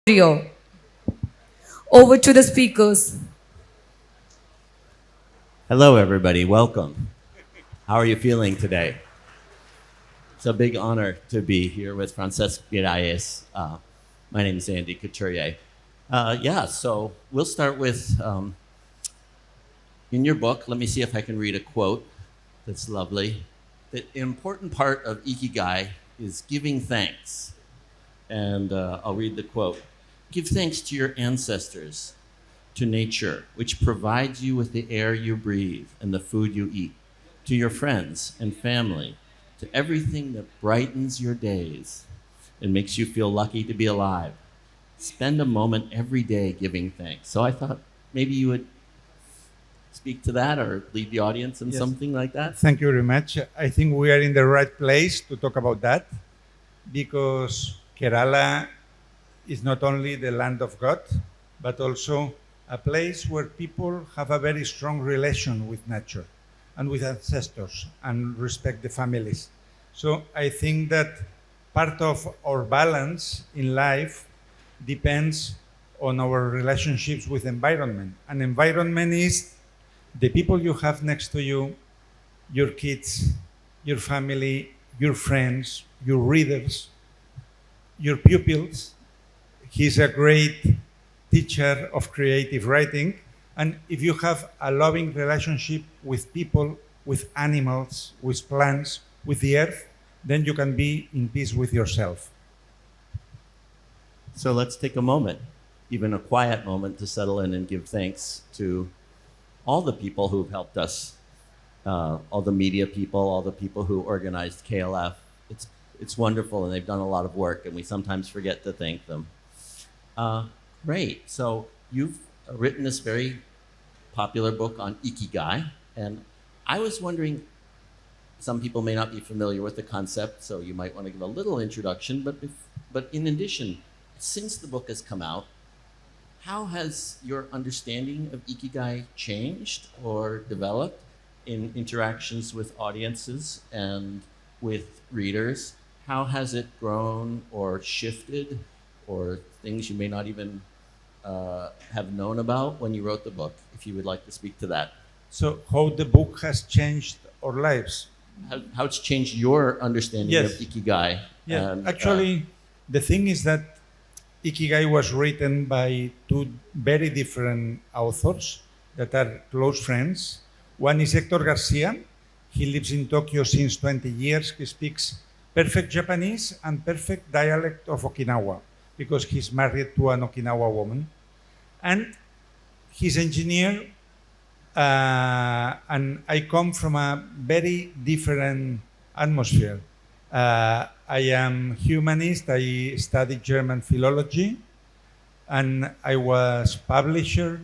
Couturier. Over to the speakers. Hello, everybody. Welcome. How are you feeling today? It's a big honor to be here with Francesc Miralles. My name is Andy Couturier. So we'll start with in your book. Let me see if I can read a quote that's lovely. The important part of Ikigai is giving thanks. And I'll read the quote. Give thanks to your ancestors, to nature, which provides you with the air you breathe and the food you eat, to your friends and family, to everything that brightens your days and makes you feel lucky to be alive. Spend a moment every day giving thanks. So I thought maybe you would speak to that or lead the audience in something like that. Thank you very much. I think we are in the right place to talk about that because Kerala is not only the land of God, but also a place where people have a very strong relation with nature and with ancestors and respect the families. So I think that part of our balance in life depends on our relationships with environment. And environment is the people you have next to you, your kids, your family, your friends, your readers, your pupils. He's a great teacher of creative writing. And if you have a loving relationship with people, with animals, with plants, with the earth, then you can be in peace with yourself. So let's take a moment, even a quiet moment, to settle in and give thanks to all the people who've helped us, all the media people, all the people who organized KLF. It's wonderful, and they've done a lot of work, and we sometimes forget to thank them. Great. So you've written this very popular book on Ikigai, and I was wondering, some people may not be familiar with the concept, so you might want to give a little introduction, but in addition, since the book has come out, how has your understanding of Ikigai changed or developed in interactions with audiences and with readers? How has it grown or shifted, or things you may not even have known about when you wrote the book, if you would like to speak to that? So how the book has changed our lives. How it's changed your understanding of Ikigai. Yeah, and, actually, the thing is that Ikigai was written by two very different authors that are close friends. One is Hector Garcia. He lives in Tokyo since 20 years. He speaks perfect Japanese and perfect dialect of Okinawa because he's married to an Okinawa woman. And he's engineer, and I come from a very different atmosphere. I am humanist. I studied German philology, and I was publisher.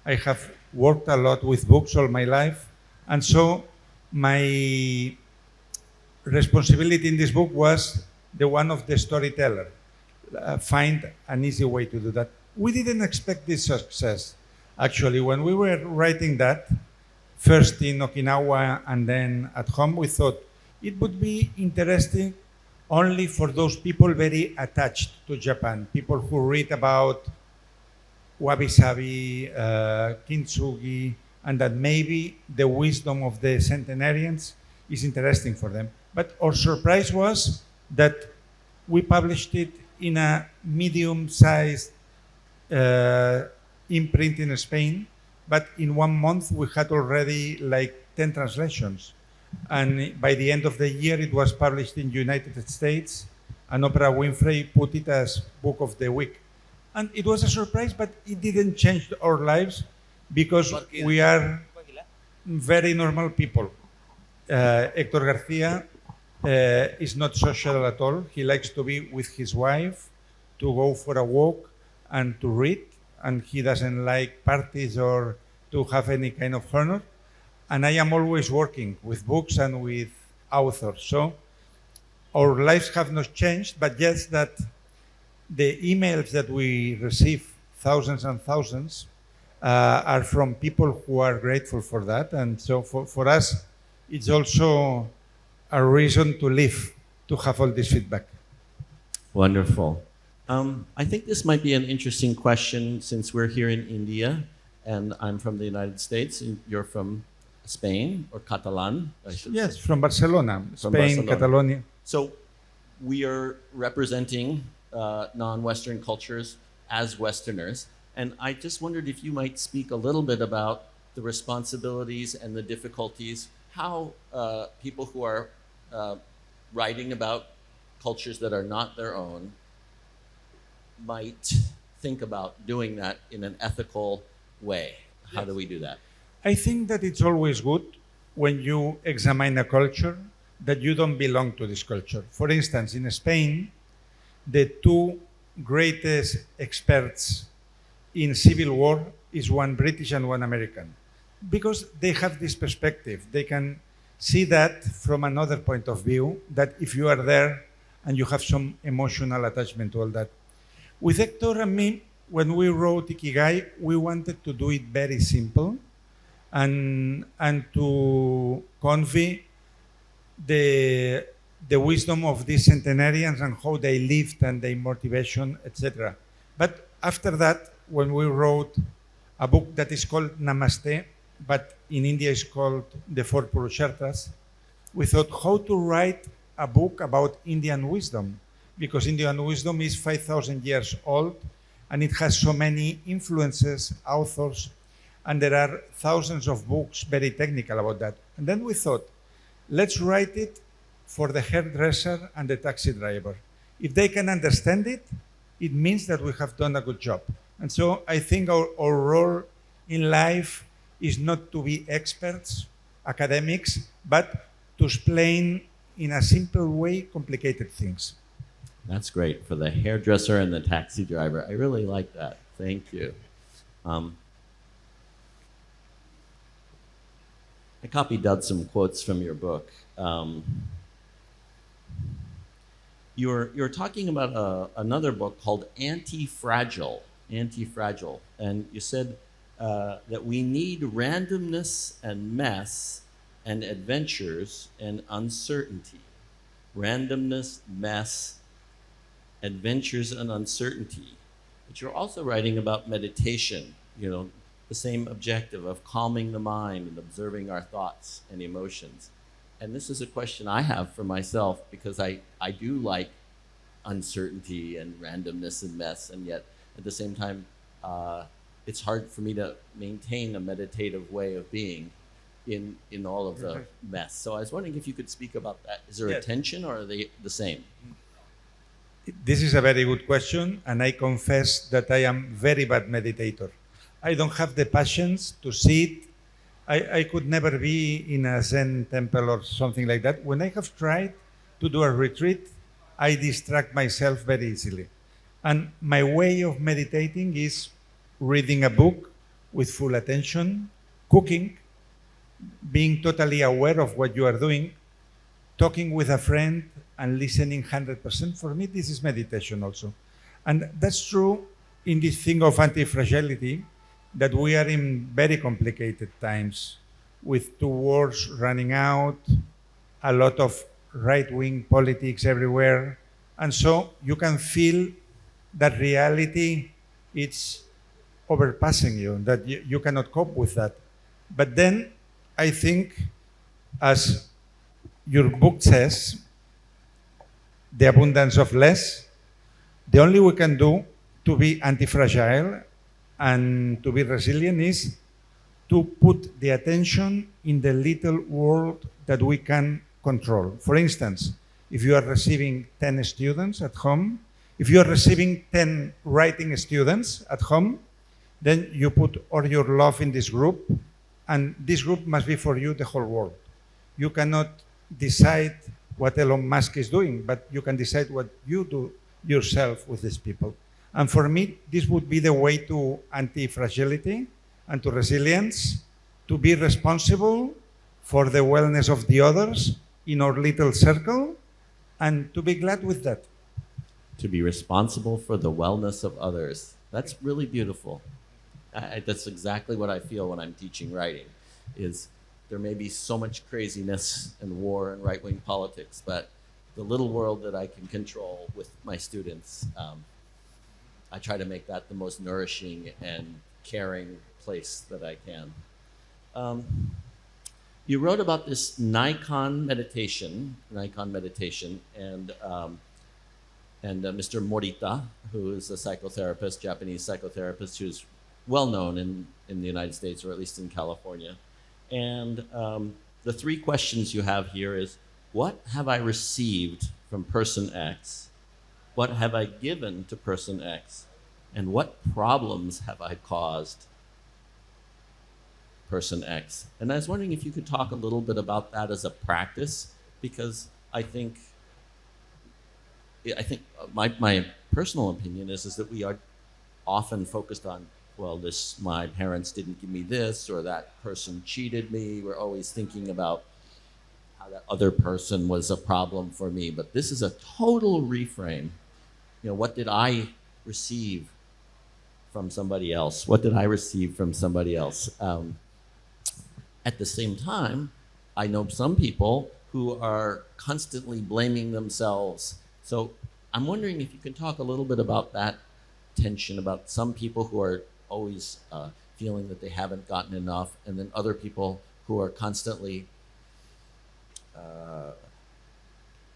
I have worked a lot with books all my life, and so my responsibility in this book was the one of the storyteller. Find an easy way to do that. We didn't expect this success. Actually, when we were writing that, first in Okinawa and then at home, we thought it would be interesting only for those people very attached to Japan, people who read about wabi-sabi, kintsugi, and that maybe the wisdom of the centenarians is interesting for them. But our surprise was that we published it in a medium-sized imprint in Spain, but in 1 month we had already like 10 translations. And by the end of the year, it was published in the United States, and Oprah Winfrey put it as Book of the Week. And it was a surprise, but it didn't change our lives because we are very normal people. Hector Garcia is not social at all. He likes to be with his wife, to go for a walk and to read, and he doesn't like parties or to have any kind of honor. And I am always working with books and with authors. So our lives have not changed, but just that the emails that we receive, thousands and thousands, are from people who are grateful for that. And so for us, it's also a reason to live, to have all this feedback. Wonderful. I think this might be an interesting question since we're here in India and I'm from the United States and you're from Spain or Catalan, I should Yes, say. from Barcelona, From Spain, Barcelona. Catalonia. So we are representing non-Western cultures as Westerners. And I just wondered if you might speak a little bit about the responsibilities and the difficulties, how people who are writing about cultures that are not their own might think about doing that in an ethical way. How do we do that? I think that it's always good when you examine a culture that you don't belong to this culture. For instance, in Spain, the two greatest experts in civil war is one British and one American, because they have this perspective. They can see that from another point of view, that if you are there and you have some emotional attachment to all that. With Hector and me, when we wrote Ikigai, we wanted to do it very simple and to convey the wisdom of these centenarians and how they lived and their motivation, etc. But after that, when we wrote a book that is called Namaste, but in India is called The Four Purusharthas, we thought how to write a book about Indian wisdom, because Indian wisdom is 5,000 years old and it has so many influences, authors, and there are thousands of books very technical about that. And then we thought, let's write it for the hairdresser and the taxi driver. If they can understand it, it means that we have done a good job. And so I think our role in life is not to be experts, academics, but to explain in a simple way complicated things. That's great for the hairdresser and the taxi driver. I really like that. Thank you. I copied out some quotes from your book. You're talking about another book called Anti-Fragile, and you said that we need randomness and mess and adventures and uncertainty. Randomness, mess, adventures, and uncertainty. But you're also writing about meditation, the same objective of calming the mind and observing our thoughts and emotions. And this is a question I have for myself because I do like uncertainty and randomness and mess, and yet at the same time, it's hard for me to maintain a meditative way of being in all of the mess. So I was wondering if you could speak about that. Is there a tension or are they the same? This is a very good question, and I confess that I am very bad meditator. I don't have the patience to sit. I could never be in a Zen temple or something like that. When I have tried to do a retreat, I distract myself very easily. And my way of meditating is reading a book with full attention, cooking, being totally aware of what you are doing, talking with a friend and listening 100%. For me, this is meditation also. And that's true in this thing of anti-fragility, that we are in very complicated times with two wars running out, a lot of right-wing politics everywhere. And so you can feel that reality it's overpassing you, that you cannot cope with that. But then I think, as your book says, the abundance of less, the only we can do to be anti-fragile and to be resilient is to put the attention in the little world that we can control. For instance, if you are receiving 10 students at home, if you are receiving 10 writing students at home, then you put all your love in this group, and this group must be for you the whole world. You cannot decide what Elon Musk is doing, but you can decide what you do yourself with these people. And for me, this would be the way to anti-fragility and to resilience, to be responsible for the wellness of the others in our little circle, and to be glad with that. To be responsible for the wellness of others. That's really beautiful. That's exactly what I feel when I'm teaching writing, is there may be so much craziness and war and right-wing politics, but the little world that I can control with my students, I try to make that the most nourishing and caring place that I can. You wrote about this Nikon meditation, and Mr. Morita, who is a psychotherapist, Japanese psychotherapist, who's well known in the United States, or at least in California. And the three questions you have here is, what have I received from person X? What have I given to person X? And what problems have I caused person X? And I was wondering if you could talk a little bit about that as a practice, because I think my personal opinion is that we are often focused on, well, my parents didn't give me this, or that person cheated me. We're always thinking about how that other person was a problem for me. But this is a total reframe. What did I receive from somebody else? What did I receive from somebody else? At the same time, I know some people who are constantly blaming themselves. So I'm wondering if you can talk a little bit about that tension, about some people who are always feeling that they haven't gotten enough, and then other people who are constantly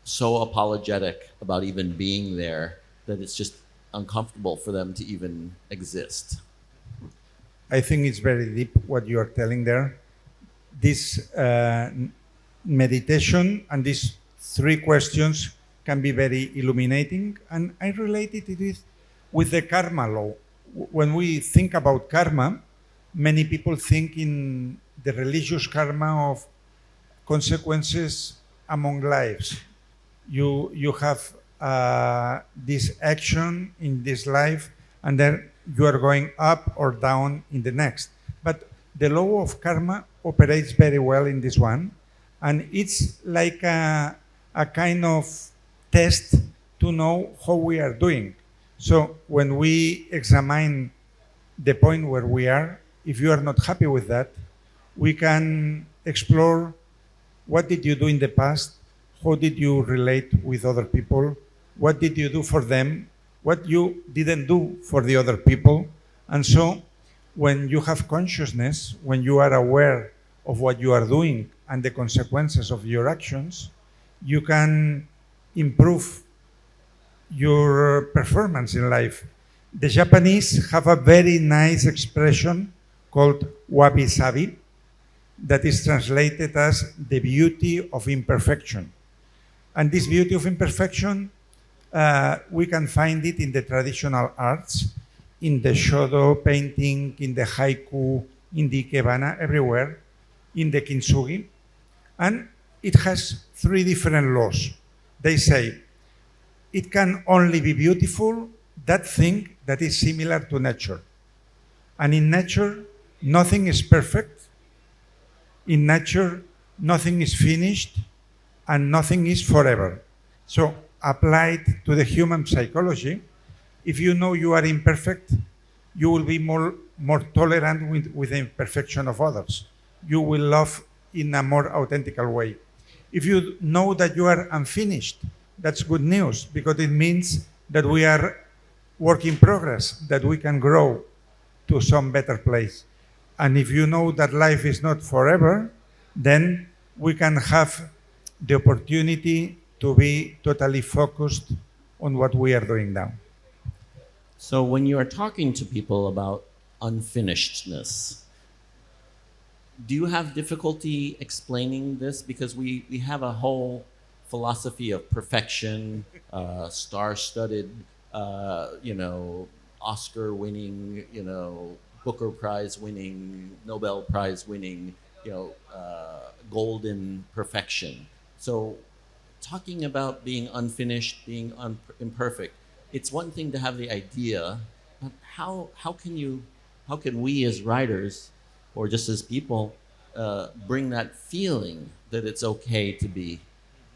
so apologetic about even being there that it's just uncomfortable for them to even exist. I think it's very deep what you are telling there. This meditation and these three questions can be very illuminating, and I related it with the karma law. When we think about karma, many people think in the religious karma of consequences among lives. You have this action in this life, and then you are going up or down in the next. But the law of karma operates very well in this one, and it's like a kind of test to know how we are doing. So when we examine the point where we are, if you are not happy with that, we can explore what did you do in the past, how did you relate with other people, what did you do for them, what you didn't do for the other people. And so when you have consciousness, when you are aware of what you are doing and the consequences of your actions, you can improve your performance in life. The Japanese have a very nice expression called wabi-sabi that is translated as the beauty of imperfection. And this beauty of imperfection, we can find it in the traditional arts, in the shodo painting, in the haiku, in the ikebana, everywhere, in the kintsugi. And it has three different laws. They say, it can only be beautiful, that thing that is similar to nature. And in nature, nothing is perfect. In nature, nothing is finished, and nothing is forever. So applied to the human psychology, if you know you are imperfect, you will be more tolerant with the imperfection of others. You will love in a more authentic way. If you know that you are unfinished, that's good news, because it means that we are work in progress, that we can grow to some better place. And if you know that life is not forever, then we can have the opportunity to be totally focused on what we are doing now. So when you are talking to people about unfinishedness, do you have difficulty explaining this? Because we have a whole philosophy of perfection, star-studded, Oscar-winning, Booker Prize-winning, Nobel Prize-winning, golden perfection. So talking about being unfinished, being imperfect, it's one thing to have the idea, but how can we as writers, or just as people, bring that feeling that it's okay to be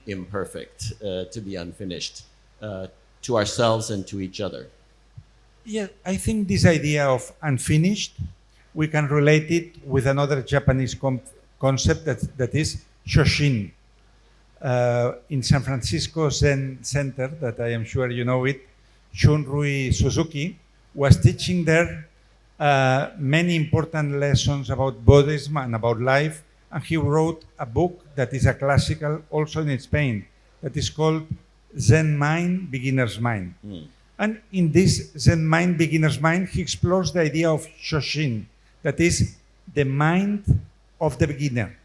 imperfect, to be unfinished, to ourselves and to each other? Yeah, I think this idea of unfinished, we can relate it with another Japanese concept that is Shoshin. In San Francisco Zen Center, that I am sure you know it, Shunrui Suzuki was teaching there many important lessons about Buddhism and about life. And he wrote a book that is a classical also in Spain that is called Zen Mind, Beginner's Mind. And in this Zen Mind, Beginner's Mind, he explores the idea of Shoshin, that is the mind of the beginner.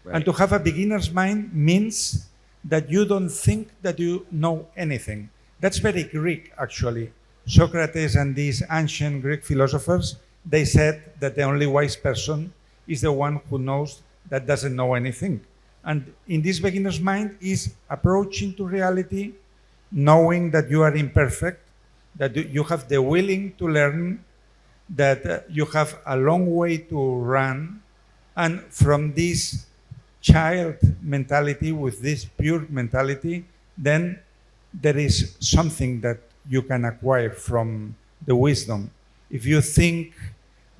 Right. And to have a beginner's mind means that you don't think that you know anything. That's very Greek, actually. Socrates and these ancient Greek philosophers, they said that the only wise person is the one who knows that doesn't know anything. And in this beginner's mind is approaching to reality, knowing that you are imperfect, that you have the willing to learn, that you have a long way to run, and from this child mentality, with this pure mentality, then there is something that you can acquire from the wisdom. If you think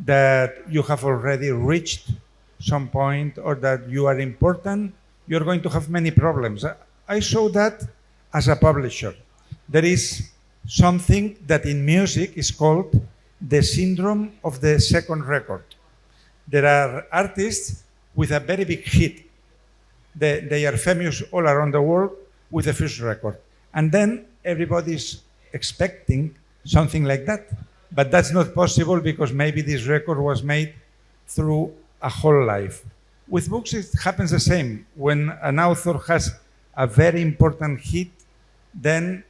that you have already reached some point or that you are important, you're going to have many problems. I saw that as a publisher. There is something that in music is called the syndrome of the second record. There are artists with a very big hit. They are famous all around the world with the first record. And then everybody's expecting something like that. But that's not possible because maybe this record was made through a whole life. With books, it happens the same. When an author has a very important hit, then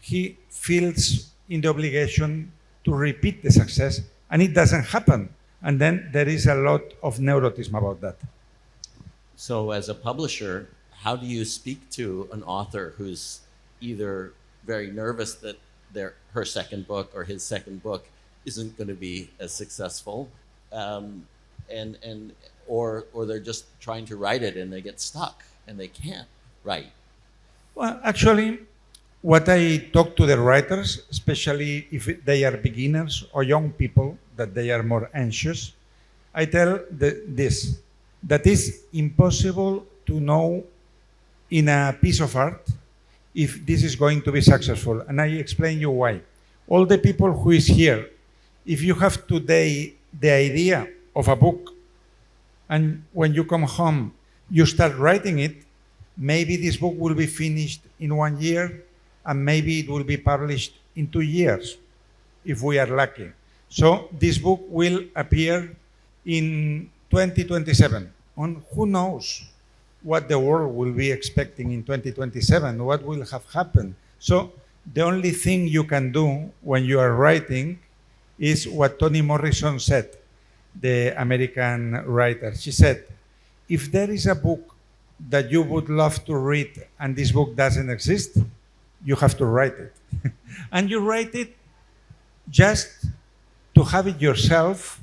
he feels in the obligation to repeat the success, and it doesn't happen. And then there is a lot of neurotism about that. So as a publisher, how do you speak to an author who's either very nervous that her second book or his second book isn't going to be as successful, or they're just trying to write it and they get stuck and they can't write? Well, actually, what I talk to the writers, especially if they are beginners or young people, that they are more anxious, I tell this, that is impossible to know in a piece of art if this is going to be successful. And I explain you why. All the people who is here, if you have today the idea of a book, and when you come home, you start writing it, maybe this book will be finished in 1 year, and maybe it will be published in 2 years, if we are lucky. So this book will appear in 2027. And who knows what the world will be expecting in 2027, what will have happened. So the only thing you can do when you are writing is what Toni Morrison said, the American writer. She said, if there is a book that you would love to read and this book doesn't exist, you have to write it. And you write it just to have it yourself,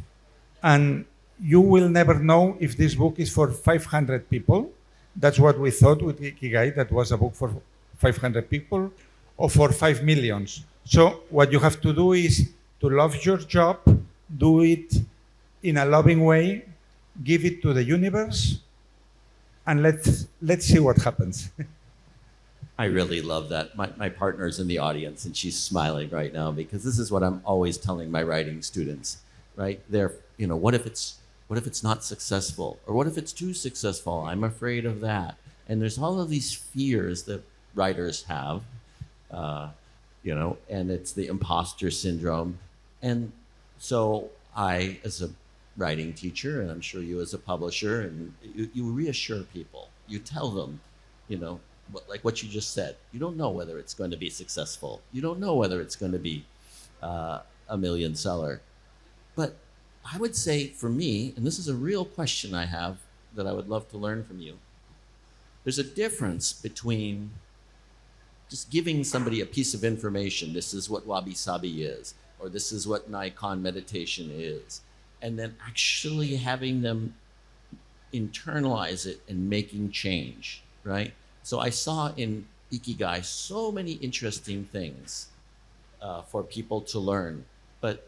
and you will never know if this book is for 500 people. That's what we thought with Ikigai, that was a book for 500 people, or for 5 million. So what you have to do is to love your job, do it in a loving way, give it to the universe, and let's see what happens. I really love that. My partner's in the audience and she's smiling right now because this is what I'm always telling my writing students, right? They're, what if it's not successful? Or what if it's too successful? I'm afraid of that. And there's all of these fears that writers have, and it's the imposter syndrome. And so I, as a writing teacher, and I'm sure you as a publisher, and you reassure people. You tell them, like what you just said, you don't know whether it's going to be successful. You don't know whether it's going to be a million seller. But I would say for me, and this is a real question I have that I would love to learn from you, there's a difference between just giving somebody a piece of information, this is what wabi-sabi is, or this is what Nikon meditation is, and then actually having them internalize it and making change, right? So I saw in Ikigai so many interesting things for people to learn, but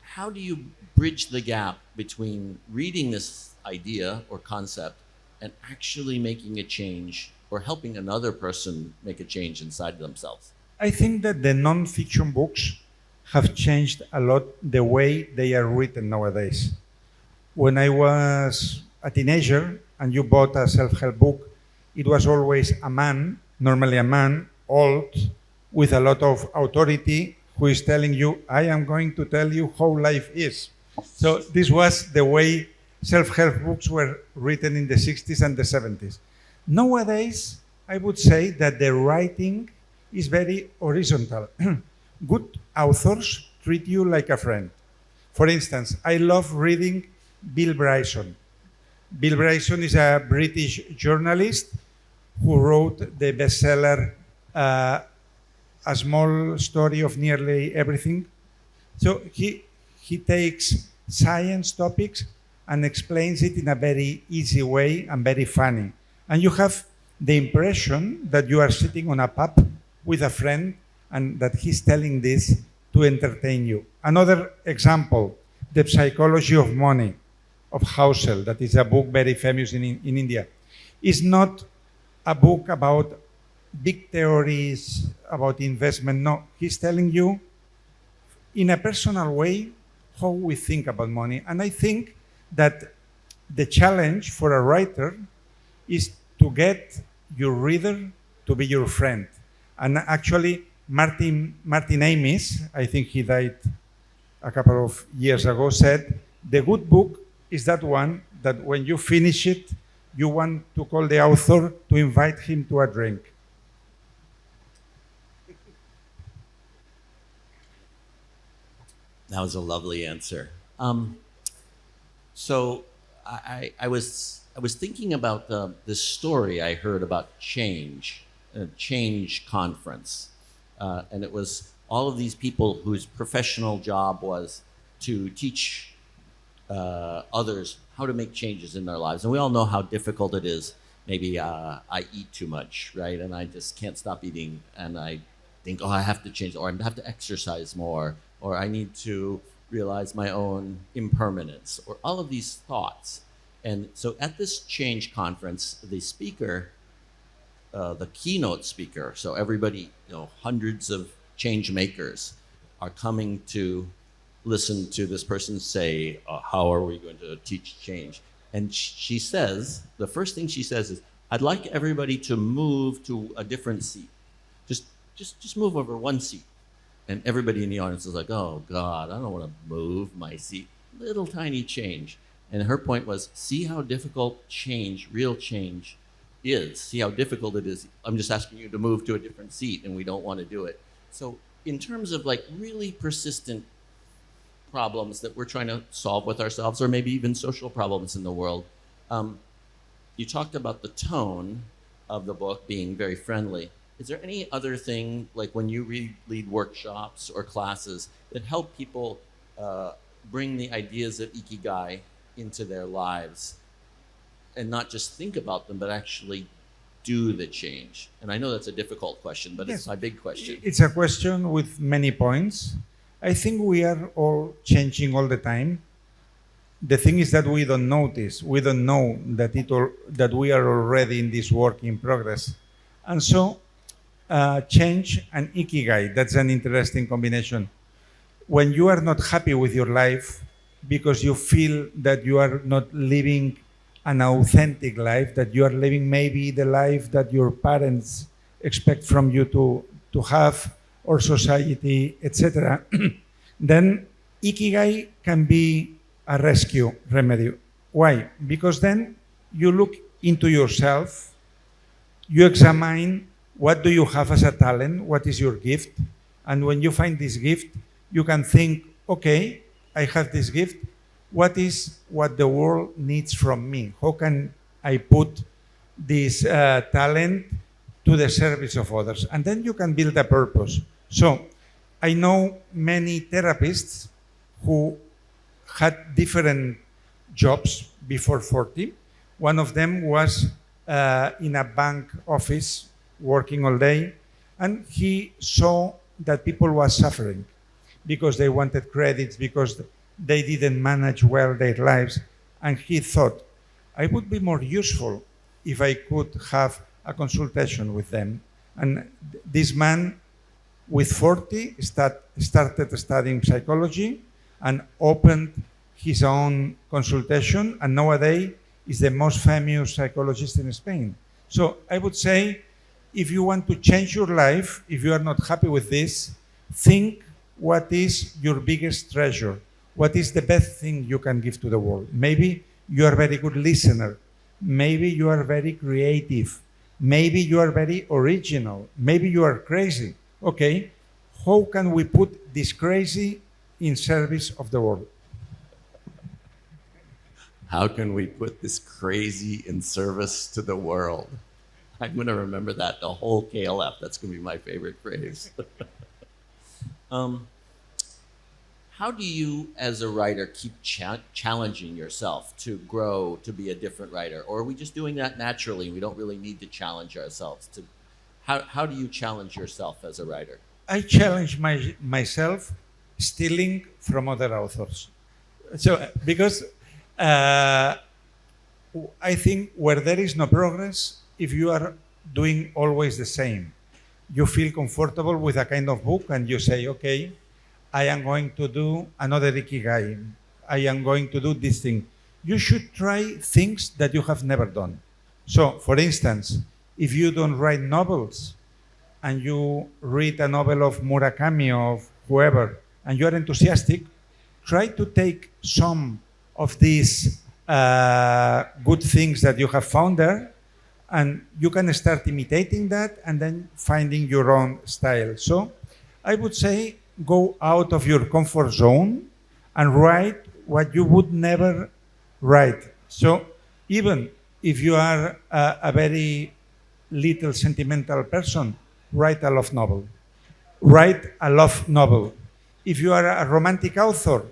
how do you bridge the gap between reading this idea or concept and actually making a change or helping another person make a change inside themselves? I think that the non-fiction books have changed a lot the way they are written nowadays. When I was a teenager and you bought a self-help book, it was always a man, normally a man, old, with a lot of authority, who is telling you, I am going to tell you how life is. So this was the way self-help books were written in the 60s and the 70s. Nowadays, I would say that the writing is very horizontal. Good authors treat you like a friend. For instance, I love reading Bill Bryson. Bill Bryson is a British journalist who wrote the bestseller A Small Story of Nearly Everything. So he takes science topics and explains it in a very easy way and very funny. And you have the impression that you are sitting on a pub with a friend and that he's telling this to entertain you. Another example, The Psychology of Money of Housel, that is a book very famous in India, is not a book about big theories about investment. No, he's telling you in a personal way how we think about money. And I think that the challenge for a writer is to get your reader to be your friend. And actually, Martin Amis, I think he died a couple of years ago, said, the good book is that one that when you finish it, you want to call the author to invite him to a drink. That was a lovely answer. So I was thinking about this story I heard about change, a change conference, and it was all of these people whose professional job was to teach others how to make changes in their lives. And we all know how difficult it is. Maybe I eat too much, right? And I just can't stop eating. And I think, oh, I have to change, or I have to exercise more, or I need to realize my own impermanence, or all of these thoughts. And so at this change conference, the speaker, the keynote speaker, so everybody, hundreds of change makers are coming to listen to this person say, how are we going to teach change? And she says, the first thing she says is, I'd like everybody to move to a different seat. Just move over one seat. And everybody in the audience is like, oh God, I don't want to move my seat. Little tiny change. And her point was, see how difficult change, real change is. See how difficult it is. I'm just asking you to move to a different seat and we don't want to do it. So in terms of like really persistent problems that we're trying to solve with ourselves, or maybe even social problems in the world, you talked about the tone of the book being very friendly. Is there any other thing, like when you lead workshops or classes, that help people bring the ideas of Ikigai into their lives and not just think about them, but actually do the change? And I know that's a difficult question, but yes, it's my big question. It's a question with many points. I think we are all changing all the time. The thing is that we don't notice. We don't know that we are already in this work in progress. And so change and Ikigai, that's an interesting combination. When you are not happy with your life because you feel that you are not living an authentic life, that you are living maybe the life that your parents expect from you to have, or society, etc., then Ikigai can be a rescue remedy. Why? Because then you look into yourself, you examine what do you have as a talent, what is your gift, and when you find this gift, you can think, okay, I have this gift, what is what the world needs from me? How can I put this talent to the service of others? And then you can build a purpose. So I know many therapists who had different jobs before 40. One of them was in a bank office working all day, and he saw that people were suffering because they wanted credits, because they didn't manage well their lives. And he thought, I would be more useful if I could have a consultation with them. And this man with 40, started studying psychology and opened his own consultation, and nowadays is the most famous psychologist in Spain. So I would say, if you want to change your life, if you are not happy with this, think what is your biggest treasure. What is the best thing you can give to the world? Maybe you are a very good listener. Maybe you are very creative. Maybe you are very original. Maybe you are crazy. Okay, how can we put this crazy in service of the world? How can we put this crazy in service to the world? I'm going to remember that the whole KLF. That's going to be my favorite phrase. How do you, as a writer, keep challenging yourself to grow, to be a different writer? Or are we just doing that naturally? We don't really need to challenge ourselves. How do you challenge yourself as a writer? I challenge myself stealing from other authors. So, because I think where there is no progress, if you are doing always the same, you feel comfortable with a kind of book and you say, okay, I am going to do another Ikigai. I am going to do this thing. You should try things that you have never done. So, for instance, if you don't write novels and you read a novel of Murakami or whoever, and you are enthusiastic, try to take some of these good things that you have found there, and you can start imitating that and then finding your own style. So I would say go out of your comfort zone and write what you would never write. So even if you are a very little sentimental person, write a love novel. Write a love novel. If you are a romantic author,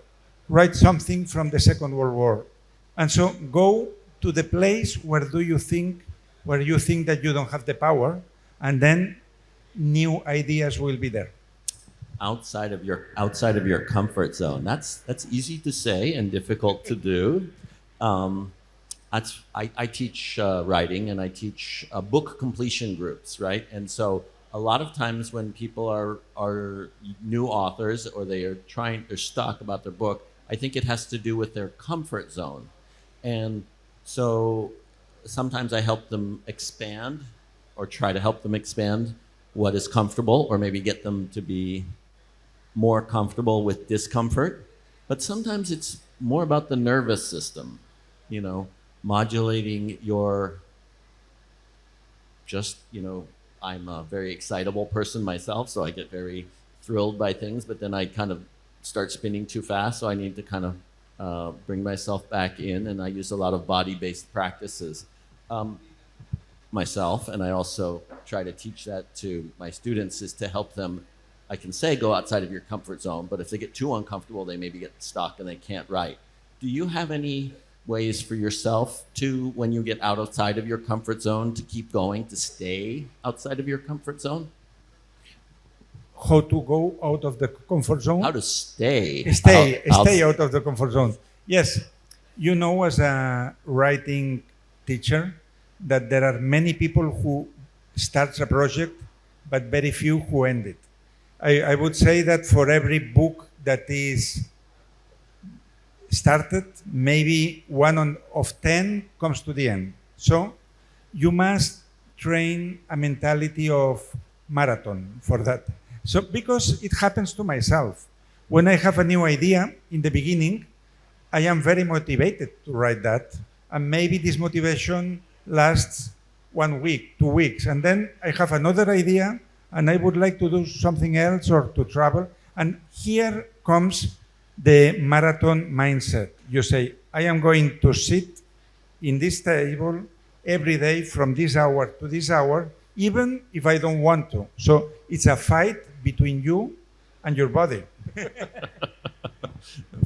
write something from the Second World War. And so go to the place where you think that you don't have the power, and then new ideas will be there. Outside of your comfort zone. That's easy to say and difficult to do. I teach writing, and I teach book completion groups, right? And so a lot of times when people are new authors or they're stuck about their book, I think it has to do with their comfort zone. And so sometimes I help them expand, or try to help them expand what is comfortable, or maybe get them to be more comfortable with discomfort. But sometimes it's more about the nervous system, modulating your I'm a very excitable person myself, so I get very thrilled by things, but then I kind of start spinning too fast, so I need to kind of bring myself back in, and I use a lot of body-based practices myself, and I also try to teach that to my students, is to help them, I can say go outside of your comfort zone, but if they get too uncomfortable, they maybe get stuck and they can't write. Do you have any ways for yourself to, when you get outside of your comfort zone, to keep going, to stay outside of your comfort zone? How to go out of the comfort zone? How to stay out of the comfort zone. Yes, as a writing teacher, that there are many people who start a project, but very few who end it. I would say that for every book that is started, maybe one of 10 comes to the end. So you must train a mentality of marathon for that. So because it happens to myself. When I have a new idea in the beginning, I am very motivated to write that. And maybe this motivation lasts 1 week, 2 weeks. And then I have another idea and I would like to do something else or to travel. And here comes the marathon mindset. You say, I am going to sit in this table every day from this hour to this hour, even if I don't want to. So it's a fight between you and your body. A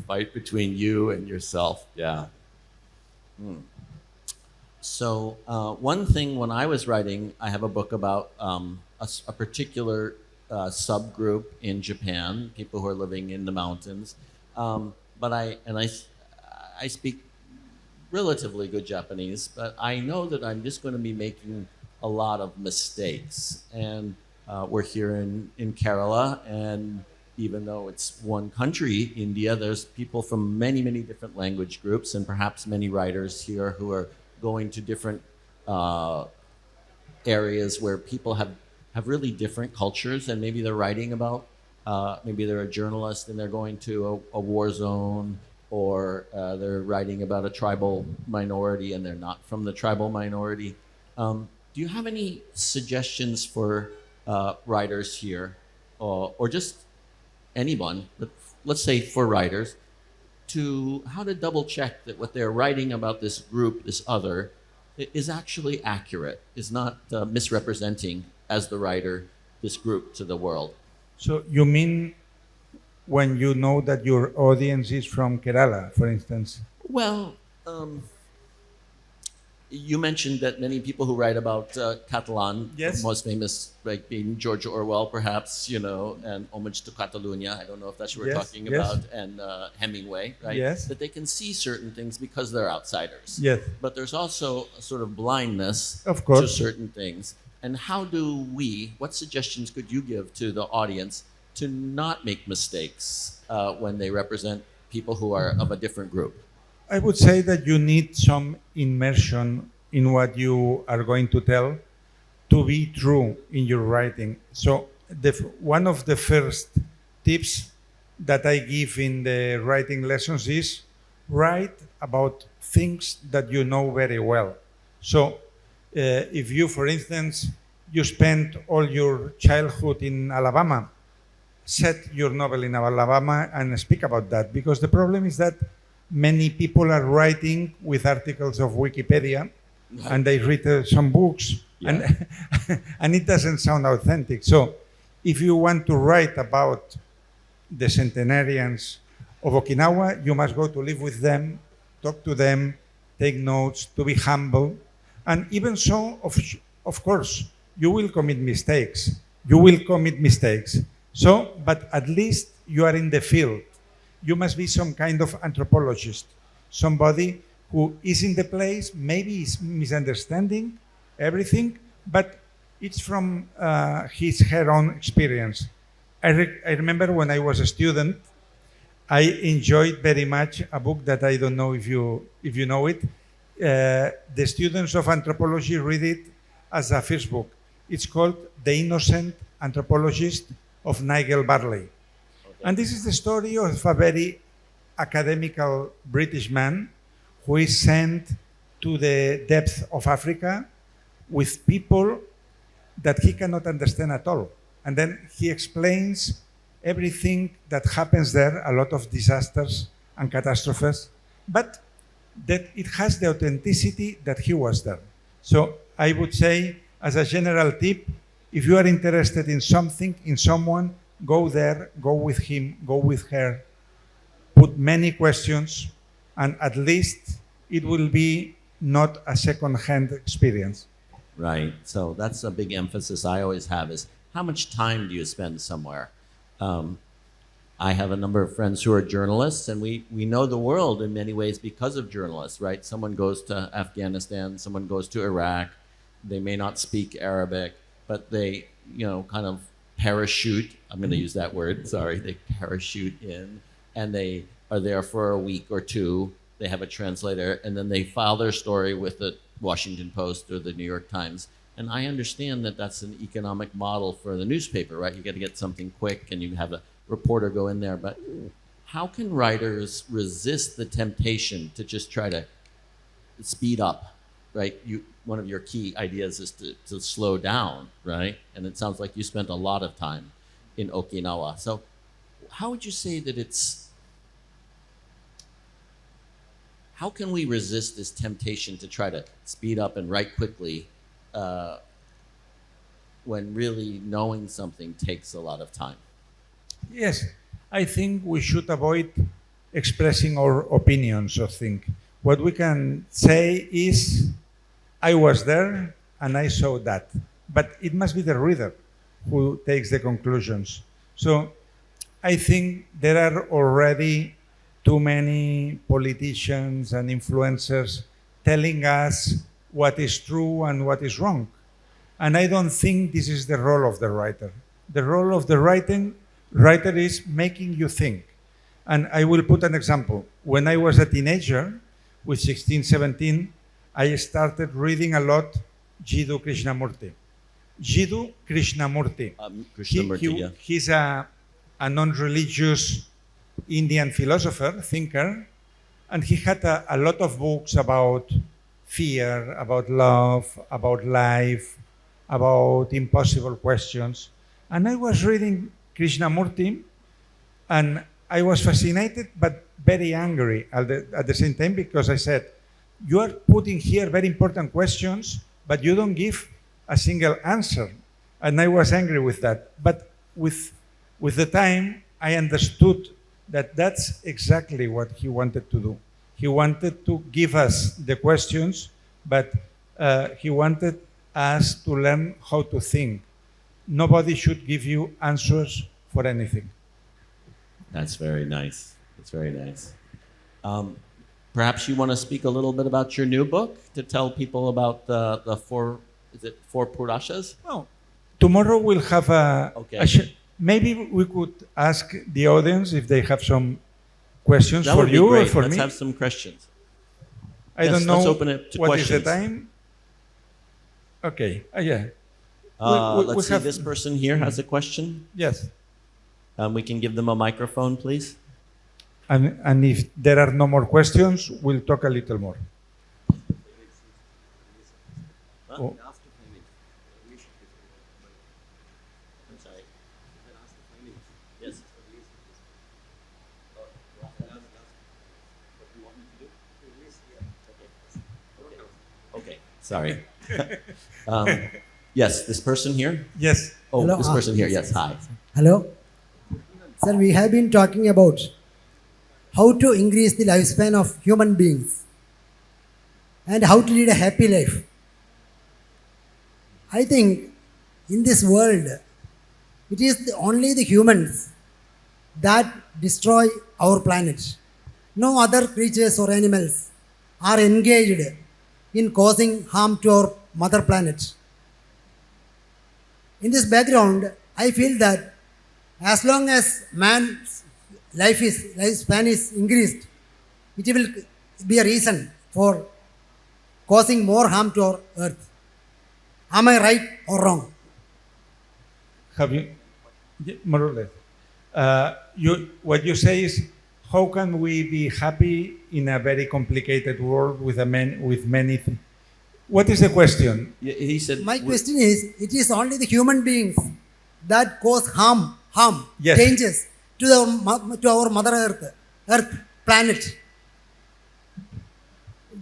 fight between you and yourself, yeah. So one thing, when I was writing, I have a book about a particular subgroup in Japan, people who are living in the mountains. But I speak relatively good Japanese, but I know that I'm just going to be making a lot of mistakes. And We're here in Kerala, and even though it's one country, India, there's people from many, many different language groups, and perhaps many writers here who are going to different areas where people have really different cultures, and maybe they're writing about, maybe they're a journalist and they're going to a war zone, or they're writing about a tribal minority and they're not from the tribal minority. Do you have any suggestions for writers here, or just anyone, but let's say for writers, to how to double check that what they're writing about this group, this other, is actually accurate, is not misrepresenting as the writer this group to the world? So you mean when you know that your audience is from Kerala, for instance? Well, you mentioned that many people who write about Catalan, Yes. most famous, like being George Orwell, perhaps, and Homage to Catalunya. I don't know if that's what we're Yes, talking yes. about, and Hemingway, right? Yes. That they can see certain things because they're outsiders. Yes. But there's also a sort of blindness Of course. to certain things. And how do what suggestions could you give to the audience to not make mistakes when they represent people who are of a different group? I would say that you need some immersion in what you are going to tell to be true in your writing. So one of the first tips that I give in the writing lessons is write about things that you know very well. So if you, for instance, you spent all your childhood in Alabama, set your novel in Alabama and speak about that, because the problem is that many people are writing with articles of Wikipedia and they read some books and, and it doesn't sound authentic. So if you want to write about the centenarians of Okinawa, you must go to live with them, talk to them, take notes, to be humble. And even so, of course, you will commit mistakes. You will commit mistakes. So, but at least you are in the field. You must be some kind of anthropologist, somebody who is in the place, maybe is misunderstanding everything, but it's from her own experience. I remember when I was a student, I enjoyed very much a book that I don't know if you know it. The students of anthropology read it as a first book. It's called The Innocent Anthropologist of Nigel Barley. And this is the story of a very academical British man who is sent to the depth of Africa with people that he cannot understand at all. And then he explains everything that happens there, a lot of disasters and catastrophes, but that it has the authenticity that he was there. So I would say, as a general tip, if you are interested in something, in someone, go there, go with him, go with her, put many questions, and at least it will be not a second-hand experience. Right. So that's a big emphasis I always have is how much time do you spend somewhere? I have a number of friends who are journalists, and we know the world in many ways because of journalists, right? Someone goes to Afghanistan, someone goes to Iraq. They may not speak Arabic, but they, kind of parachute. I'm going to use that word. Sorry. They parachute in, and they are there for a week or two. They have a translator, and then they file their story with the Washington Post or the New York Times. And I understand that that's an economic model for the newspaper, right? You got to get something quick, and you have a reporter go in there. But how can writers resist the temptation to just try to speed up, right? One of your key ideas is to slow down, right? And it sounds like you spent a lot of time in Okinawa. So how would you say that how can we resist this temptation to try to speed up and write quickly when really knowing something takes a lot of time? Yes, I think we should avoid expressing our opinions of things. What we can say is, I was there and I saw that. But it must be the reader who takes the conclusions. So I think there are already too many politicians and influencers telling us what is true and what is wrong. And I don't think this is the role of the writer. The role of the writer is making you think. And I will put an example. When I was a teenager, with 16, 17, I started reading a lot Jiddu Krishnamurti. Jiddu Krishnamurti. Krishnamurti, yeah. He's a non-religious Indian philosopher, thinker, and he had a lot of books about fear, about love, about life, about impossible questions. And I was reading Krishnamurti, and I was fascinated but very angry at the same time, because I said, you are putting here very important questions, but you don't give a single answer. And I was angry with that. But with the time, I understood that that's exactly what he wanted to do. He wanted to give us the questions, but he wanted us to learn how to think. Nobody should give you answers for anything. That's very nice. That's very nice. Perhaps you want to speak a little bit about your new book to tell people about the four, is it four Purashas? Well, tomorrow we'll have Okay. maybe we could ask the audience if they have some questions That for would be you or great. for Let's me. have some questions. I Yes, don't know let's open it to what is the questions. time. Okay, yeah. We Let's see, have- this person here has a question. Yes. We can give them a microphone, please. And if there are no more questions, we'll talk a little more. Oh. I'm sorry. Yes. Okay. Sorry. Yes, this person here. Yes. Oh, Hello, this person here. Yes, hi. Hello. Sir, we have been talking about how to increase the lifespan of human beings and how to lead a happy life. I think in this world, it is only the humans that destroy our planet. No other creatures or animals are engaged in causing harm to our mother planet. In this background, I feel that as long as man's lifespan is increased, it will be a reason for causing more harm to our earth. Am I right or wrong? Have you, yeah, more or less. What you say is, how can we be happy in a very complicated world with many things? What is the question? He said. My question is, it is only the human beings that cause harm, Yes. changes to our mother earth planet.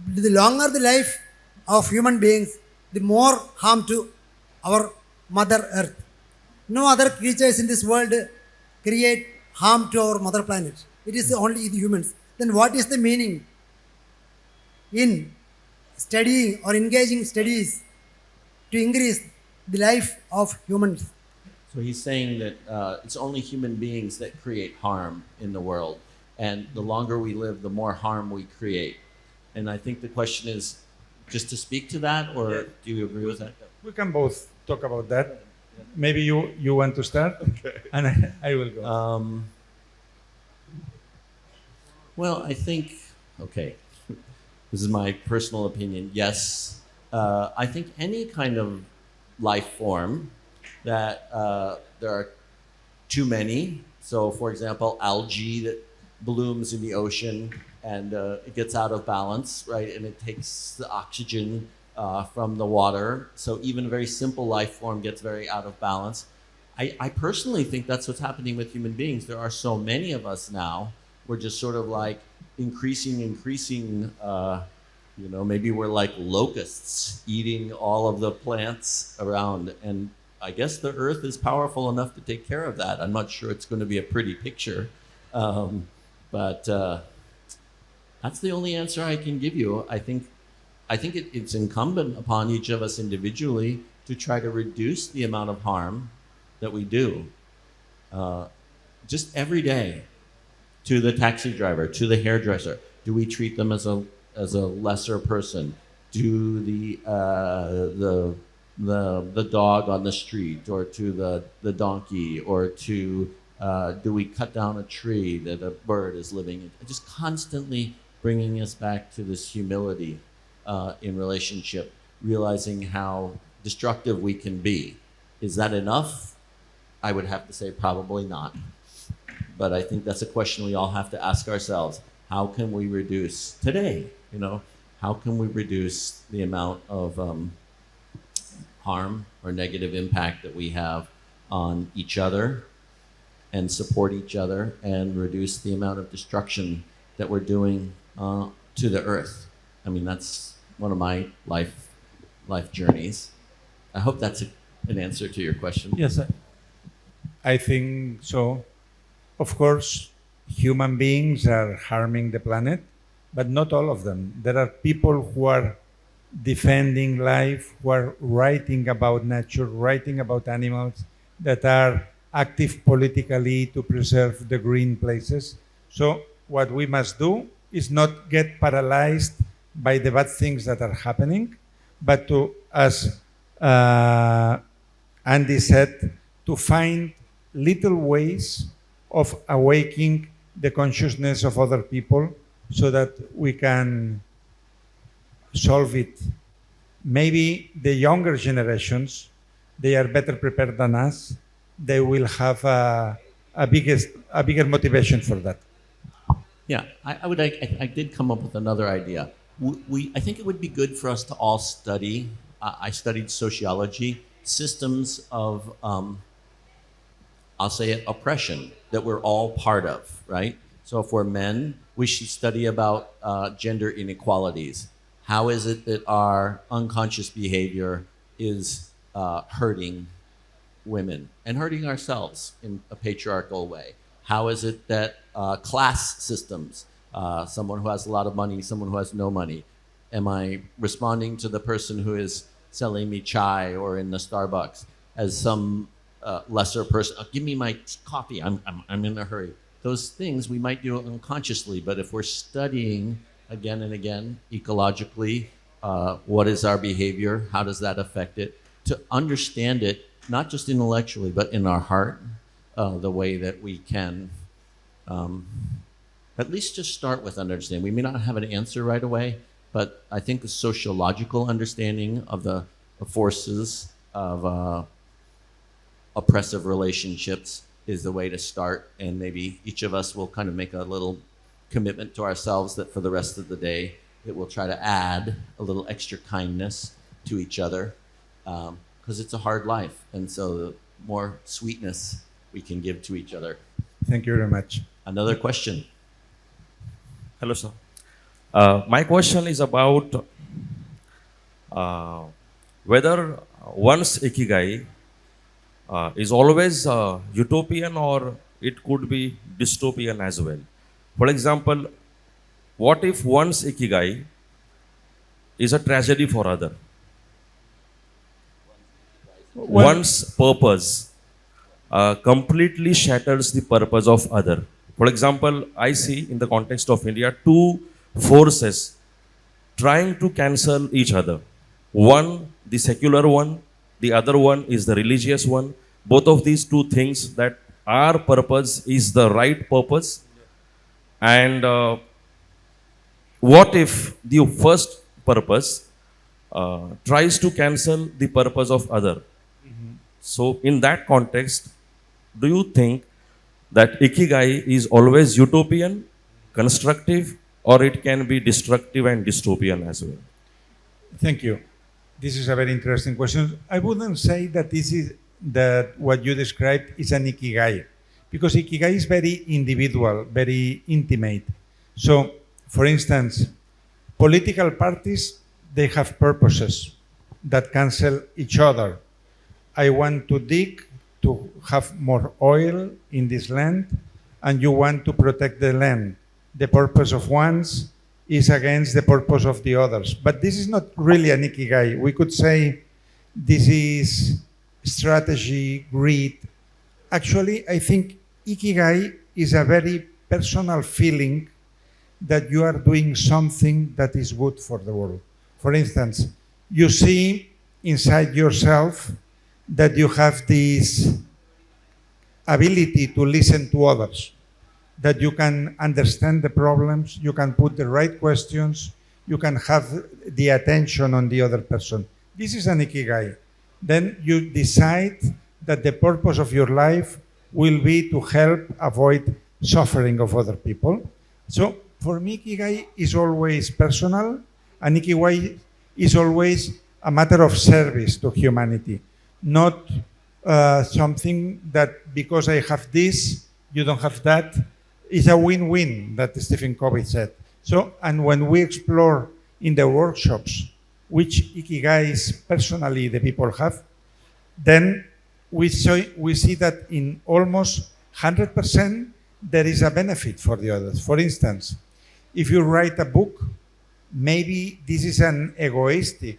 The longer the life of human beings, the more harm to our mother earth. No other creatures in this world create harm to our mother planet. It is only the humans. Then what is the meaning in studying or engaging studies to increase the life of humans? So he's saying that it's only human beings that create harm in the world. And the longer we live, the more harm we create. And I think the question is just to speak to that, or do you agree with that? We can both talk about that. Maybe you want to start, and I will go. Well, I think, okay, this is my personal opinion. Yes, I think any kind of life form that there are too many. So, for example, algae that blooms in the ocean and it gets out of balance, right? And it takes the oxygen from the water. So even a very simple life form gets very out of balance. I personally think that's what's happening with human beings. There are so many of us now. We're just sort of like increasing, maybe we're like locusts eating all of the plants around. And I guess the earth is powerful enough to take care of that. I'm not sure it's going to be a pretty picture. But that's the only answer I can give you. I think it's incumbent upon each of us individually to try to reduce the amount of harm that we do. Just every day. To the taxi driver, to the hairdresser, do we treat them as a lesser person? Do the the dog on the street, or to the donkey, or to do we cut down a tree that a bird is living in? Just constantly bringing us back to this humility in relationship, realizing how destructive we can be. Is that enough? I would have to say probably not. But I think that's a question we all have to ask ourselves. How can we reduce today, how can we reduce the amount of harm or negative impact that we have on each other and support each other and reduce the amount of destruction that we're doing to the earth? I mean, that's one of my life journeys. I hope that's an answer to your question. Yes, I think so. Of course, human beings are harming the planet, but not all of them. There are people who are defending life, who are writing about nature, writing about animals, that are active politically to preserve the green places. So what we must do is not get paralyzed by the bad things that are happening, but to, as Andy said, to find little ways of awakening the consciousness of other people so that we can solve it. Maybe the younger generations, they are better prepared than us. They will have a bigger motivation for that. Yeah, I did come up with another idea. I think it would be good for us to all study. I studied sociology, systems of, I'll say it, oppression that we're all part of, right? So if we're men, we should study about gender inequalities. How is it that our unconscious behavior is hurting women and hurting ourselves in a patriarchal way? How is it that class systems, someone who has a lot of money, someone who has no money, am I responding to the person who is selling me chai or in the Starbucks as some lesser person? Give me my coffee, I'm in a hurry. Those things we might do unconsciously, but if we're studying again and again ecologically, what is our behavior, how does that affect it, to understand it not just intellectually but in our heart, the way that we can at least just start with understanding. We may not have an answer right away, but I think the sociological understanding of the forces of oppressive relationships is the way to start, and maybe each of us will kind of make a little commitment to ourselves that for the rest of the day it will try to add a little extra kindness to each other, because it's a hard life, and so the more sweetness we can give to each other. Thank you very much. Another question. Hello, sir. My question is about whether one's Ikigai is always utopian or it could be dystopian as well. For example, what if one's Ikigai is a tragedy for other? One's purpose completely shatters the purpose of other. For example, I see in the context of India two forces trying to cancel each other. One, the secular one, the other one is the religious one. Both of these two things that our purpose is the right purpose. And what if the first purpose tries to cancel the purpose of other? So in that context, do you think that Ikigai is always utopian, constructive, or it can be destructive and dystopian as well? Thank you. This is a very interesting question. I wouldn't say that that what you described is an Ikigai, because Ikigai is very individual, very intimate. So, for instance, political parties, they have purposes that cancel each other. I want to dig to have more oil in this land, and you want to protect the land. The purpose of one's is against the purpose of the others. But this is not really an Ikigai. We could say this is strategy, greed. Actually, I think Ikigai is a very personal feeling that you are doing something that is good for the world. For instance, you see inside yourself that you have this ability to listen to others, that you can understand the problems, you can put the right questions, you can have the attention on the other person. This is an Ikigai. Then you decide that the purpose of your life will be to help avoid suffering of other people. So for me, Ikigai is always personal, and Ikigai is always a matter of service to humanity, not something that because I have this, you don't have that. It's a win-win, that Stephen Covey said. So, and when we explore in the workshops which Ikigais personally the people have, then we see that in almost 100% there is a benefit for the others. For instance, if you write a book, maybe this is an egoistic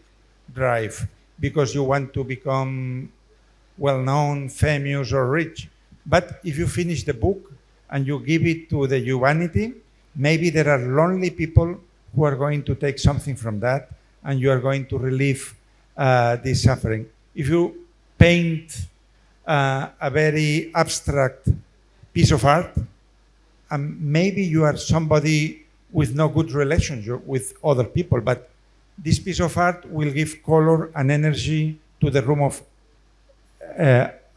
drive because you want to become well-known, famous, or rich. But if you finish the book and you give it to the humanity, maybe there are lonely people who are going to take something from that, and you are going to relieve this suffering. If you paint a very abstract piece of art, maybe you are somebody with no good relationship with other people, but this piece of art will give color and energy to the room of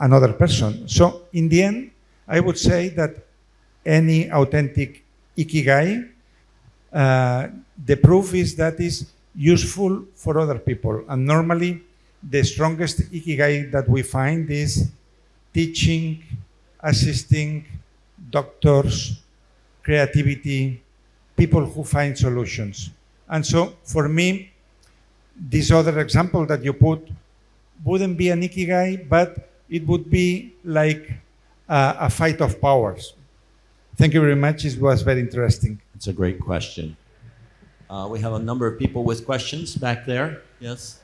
another person. So in the end, I would say that any authentic Ikigai, the proof is that is useful for other people. And normally, the strongest Ikigai that we find is teaching, assisting, doctors, creativity, people who find solutions. And so for me, this other example that you put wouldn't be an Ikigai, but it would be like a fight of powers. Thank you very much. It was very interesting. It's a great question. We have a number of people with questions back there. Yes?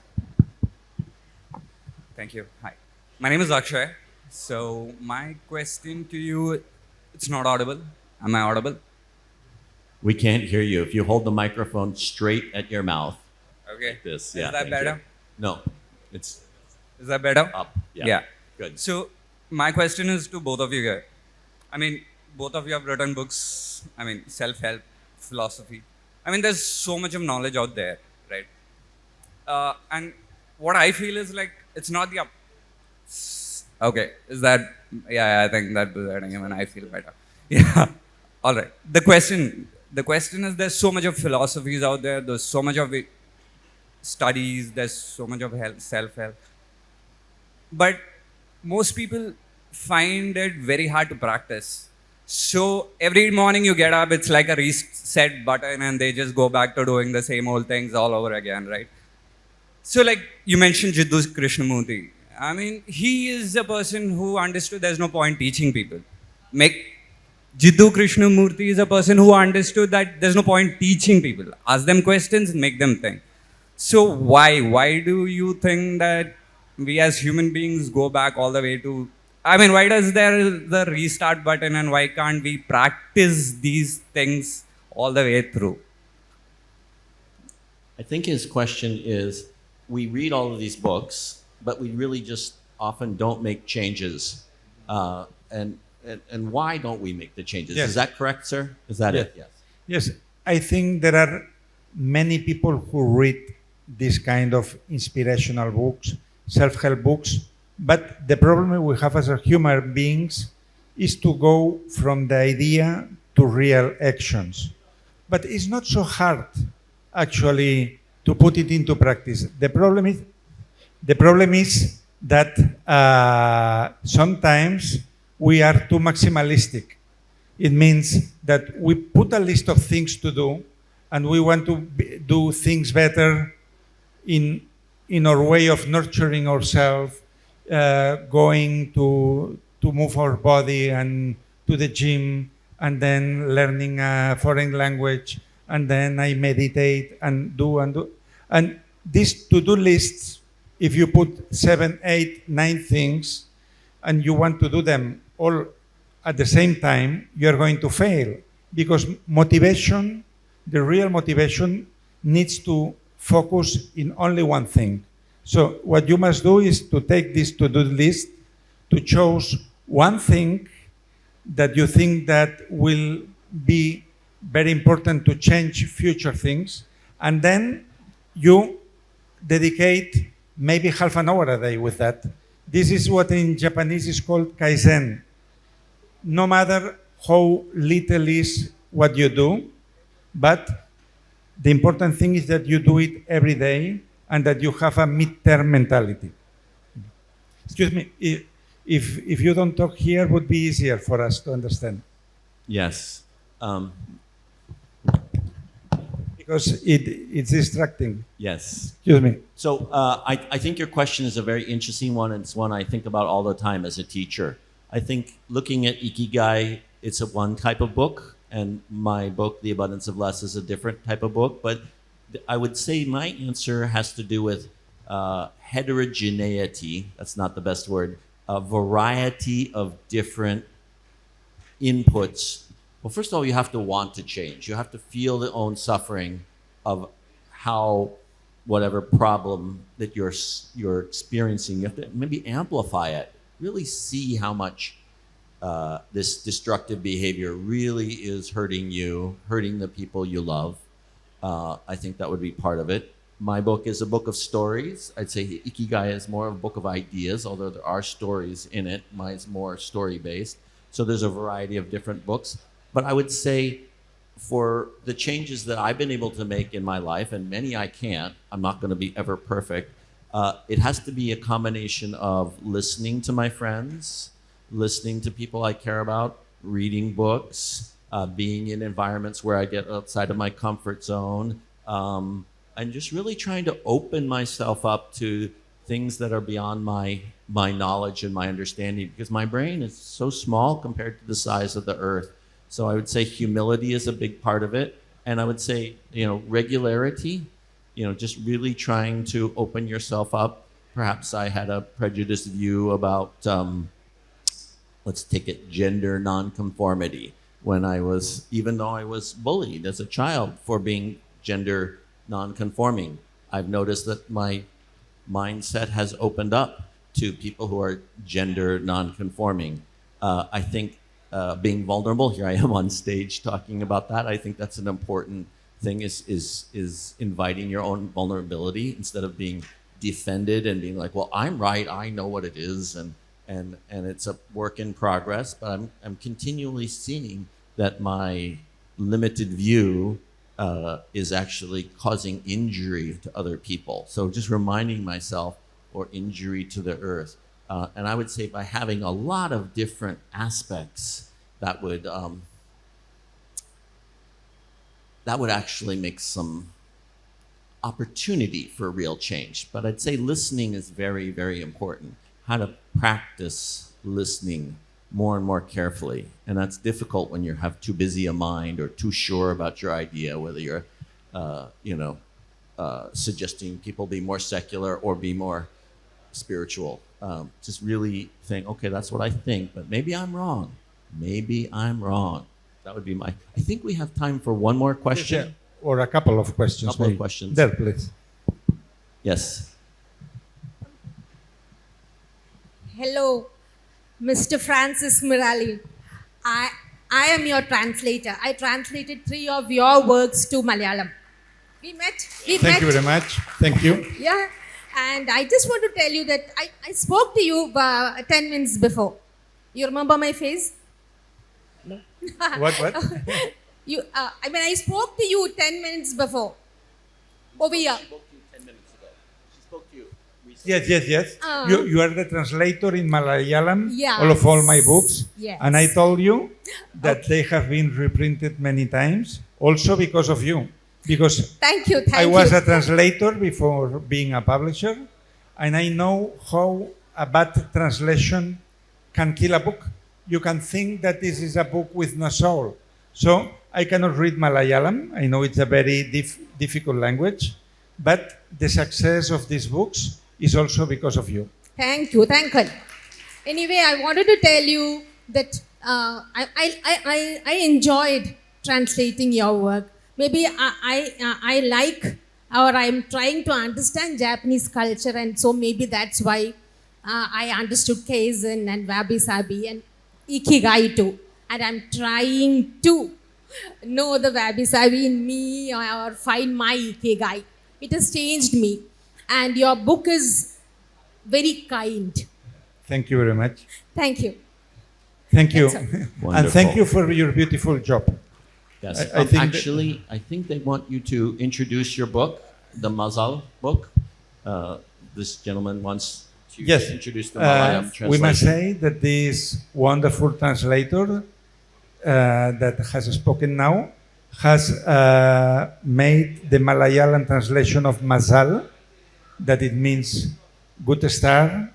Thank you. Hi. My name is Akshay. So my question to you, it's not audible. Am I audible? We can't hear you. If you hold the microphone straight at your mouth. Okay. Like this. Is Yeah, that thank better? you. No. It's Is that better? up. Yeah. Yeah. Good. So my question is to both of you guys. I mean, both of you have written books. I mean, self-help, philosophy. I mean, there's so much of knowledge out there, right? And what I feel is like, it's not the Okay, is that, yeah, I think that was when I feel better. Yeah, all right. The question is there's so much of philosophies out there, there's so much of studies, there's so much of self-help. But most people find it very hard to practice. So every morning you get up, it's like a reset button and they just go back to doing the same old things all over again, right? So like you mentioned Jiddu Krishnamurti. I mean, he is a person who understood there's no point teaching people. Jiddu Krishnamurti is a person who understood that there's no point teaching people. Ask them questions and make them think. So why do you think that we as human beings go back all the way to, I mean, why does there the restart button and why can't we practice these things all the way through? I think his question is, we read all of these books, but we really just often don't make changes. And why don't we make the changes? Yes. Is that correct, sir? Is that it? Yes. Yes, I think there are many people who read this kind of inspirational books, self-help books, but the problem we have as human beings is to go from the idea to real actions. But it's not so hard, actually, to put it into practice. The problem is that sometimes we are too maximalistic. It means that we put a list of things to do, and we want to do things better in our way of nurturing ourselves, going to move our body and to the gym, and then learning a foreign language, and then I meditate and do. And these to-do lists, if you put 7, 8, 9 things, and you want to do them all at the same time, you're going to fail. Because motivation, the real motivation, needs to focus in only one thing. So what you must do is to take this to-do list, to choose one thing that you think that will be very important to change future things, and then you dedicate maybe half an hour a day with that. This is what in Japanese is called kaizen. No matter how little is what you do, but the important thing is that you do it every day and that you have a mid-term mentality. Excuse me, if you don't talk here, would be easier for us to understand. Yes. Because it's distracting. Yes. Excuse me. So I think your question is a very interesting one, and it's one I think about all the time as a teacher. I think looking at Ikigai, it's a one type of book, and my book, The Abundance of Less, is a different type of book. But I would say my answer has to do with heterogeneity. That's not the best word. A variety of different inputs. Well, first of all, you have to want to change. You have to feel the own suffering of how whatever problem that you're experiencing. You have to maybe amplify it. Really see how much this destructive behavior really is hurting you, hurting the people you love. I think that would be part of it. My book is a book of stories. I'd say Ikigai is more of a book of ideas, although there are stories in it. Mine's more story-based. So there's a variety of different books. But I would say for the changes that I've been able to make in my life, and many I can't, I'm not going to be ever perfect, it has to be a combination of listening to my friends, listening to people I care about, reading books, being in environments where I get outside of my comfort zone, and just really trying to open myself up to things that are beyond my knowledge and my understanding, because my brain is so small compared to the size of the earth. So I would say humility is a big part of it. And I would say, regularity, just really trying to open yourself up. Perhaps I had a prejudiced view about, let's take it, gender nonconformity. Even though I was bullied as a child for being gender nonconforming, I've noticed that my mindset has opened up to people who are gender nonconforming. I think being vulnerable, here I am on stage talking about that. I think that's an important thing, is inviting your own vulnerability instead of being defended and being like, well, I'm right, I know what it is, and it's a work in progress. But I'm continually seeing that my limited view is actually causing injury to other people. So just reminding myself, or injury to the earth. And I would say by having a lot of different aspects, that would actually make some opportunity for real change. But I'd say listening is very, very important. How to practice listening more and more carefully. And that's difficult when you have too busy a mind or too sure about your idea, whether you're, suggesting people be more secular or be more spiritual. Just really think, okay, that's what I think, but maybe I'm wrong. Maybe I'm wrong. That would be I think we have time for one more question. Yeah, or a couple of questions. Couple of maybe. questions. There, please. Yes. Hello, Mr. Francesc Miralles. I am your translator. I translated 3 of your works to Malayalam. We met. Thank you very much. Thank you. Yeah. And I just want to tell you that I spoke to you 10 minutes before. You remember my face? No. What? I spoke to you 10 minutes before. Over here. She spoke to you 10 minutes ago. She spoke to you recently. Yes. You are the translator in Malayalam Yes. of all my books. Yes. And I told you that they have been reprinted many times, also because of you. Because Thank you. I was a translator before being a publisher, and I know how a bad translation can kill a book. You can think that this is a book with no soul. So I cannot read Malayalam. I know it's a very difficult language, but the success of these books is also because of you. Thank you. Thank you. Anyway, I wanted to tell you that I enjoyed translating your work. Maybe I like or I'm trying to understand Japanese culture, and so maybe that's why I understood Kaizen and Wabi Sabi and Ikigai too. And I'm trying to know the Wabi Sabi in me or find my Ikigai. It has changed me. And your book is very kind. Thank you very much. Thank you. Thank you. That's all. And thank Wonderful. you for your beautiful job. Yes. I think that- Actually, I think they want you to introduce your book, the Mazal book. This gentleman wants to Yes, introduce the Malayalam translation. we must say that this wonderful translator that has spoken now has made the Malayalam translation of Mazal, that it means good star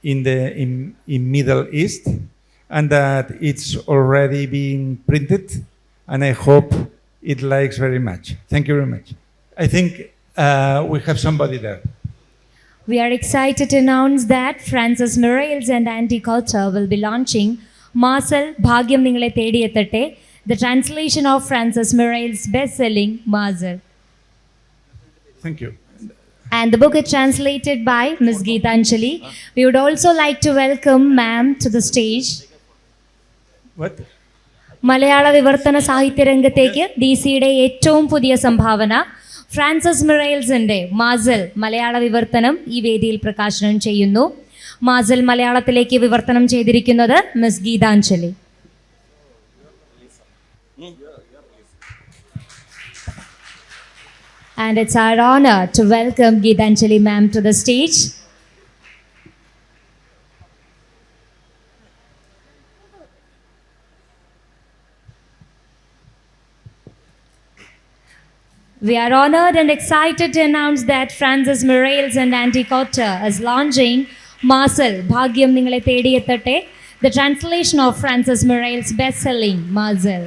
in Middle East, and that it's already been printed, and I hope it likes very much. Thank you very much. I think we have somebody there. We are excited to announce that Francesc Miralles and Andy Coulter will be launching Marcel Bhagyam Ningale Thediyethette, the translation of Francesc Miralles' best-selling Marcel. Thank you. And the book is translated by Ms. Geetanjali. We would also like to welcome ma'am to the stage. What? മലയാള വിവർത്തന സാഹിത്യരംഗത്തേക്ക് D സിയുടെ ഏറ്റവും പുതിയ സംഭാവന Francis മിറേൽസിൻ്റെ Marcel മലയാള വിവർത്തനം ഈ വേദിയിൽ പ്രകാശനം ചെയ്യുന്നു. മാസൽ മലയാളത്തിലേക്ക് വിവർത്തനം ചെയ്തിരിക്കുന്നത് miss Geethanjali. And it's our honor to welcome Geetanjali ma'am to the stage. We are honored and excited to announce that Francesc Miralles and Andy Coulter is launching Marcel Bhagyam Ningale Thediyethette, the translation of Francesc Miralles' best-selling Marcel.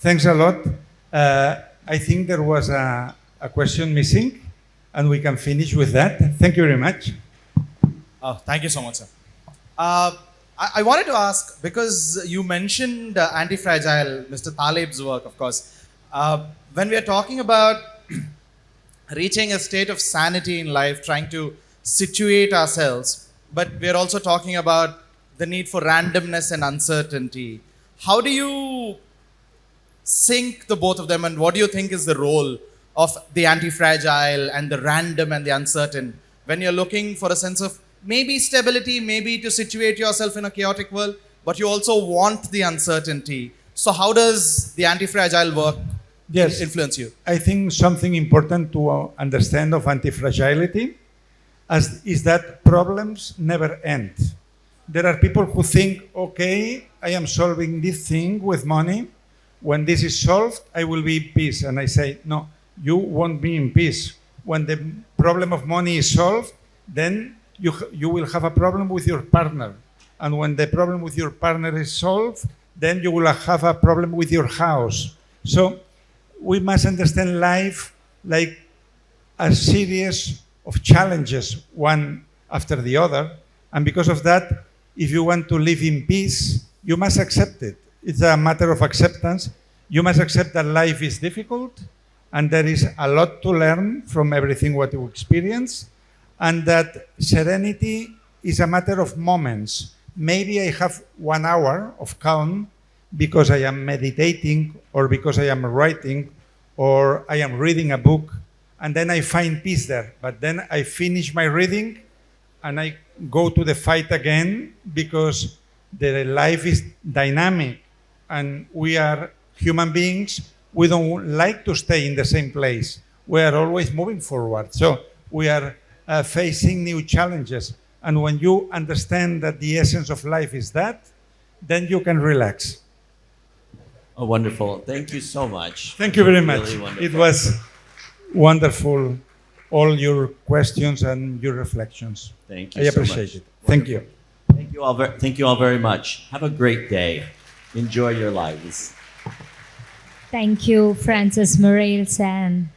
Thanks a lot. I think there was a question missing, and we can finish with that. Thank you very much. Oh, thank you so much, sir. I wanted to ask, because you mentioned Anti-Fragile, Mr. Taleb's work, of course. When we are talking about reaching a state of sanity in life, trying to situate ourselves, but we are also talking about the need for randomness and uncertainty. How do you sync the both of them, and what do you think is the role of the anti-fragile and the random and the uncertain when you're looking for a sense of maybe stability, maybe to situate yourself in a chaotic world, but you also want the uncertainty? So how does the anti-fragile work Yes. influence you? I think something important to understand of anti-fragility is that problems never end. There are people who think, okay, I am solving this thing with money. When this is solved, I will be in peace. And I say, no, you won't be in peace. When the problem of money is solved, then you will have a problem with your partner. And when the problem with your partner is solved, then you will have a problem with your house. So we must understand life like a series of challenges, one after the other. And because of that, if you want to live in peace, you must accept it. It's a matter of acceptance. You must accept that life is difficult and there is a lot to learn from everything what you experience, and that serenity is a matter of moments. Maybe I have 1 hour of calm because I am meditating or because I am writing or I am reading a book, and then I find peace there. But then I finish my reading and I go to the fight again because the life is dynamic and we are human beings. We don't like to stay in the same place. We are always moving forward. So we are facing new challenges. And when you understand that the essence of life is that, then you can relax. Oh, wonderful. Thank you so much. Thank you very much. Really wonderful. It was wonderful, all your questions and your reflections. Thank you I so appreciate much. it. Thank you. Thank you all very much. Have a great day. Enjoy your lives. Thank you, Francesc Miralles and